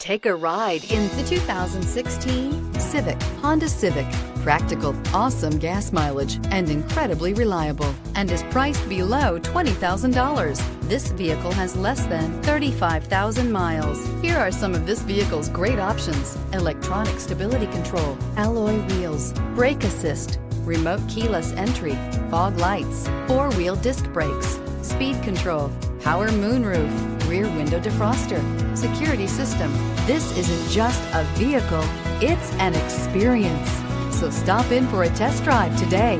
Take a ride in the 2016 Civic, Honda Civic. Practical, awesome gas mileage, and incredibly reliable, and is priced below $20,000. This vehicle has less than 35,000 miles. Here are some of this vehicle's great options: electronic stability control, alloy wheels, brake assist, remote keyless entry, fog lights, four-wheel disc brakes, speed control, power moonroof, rear window defroster, security system. This isn't just a vehicle, it's an experience. So stop in for a test drive today.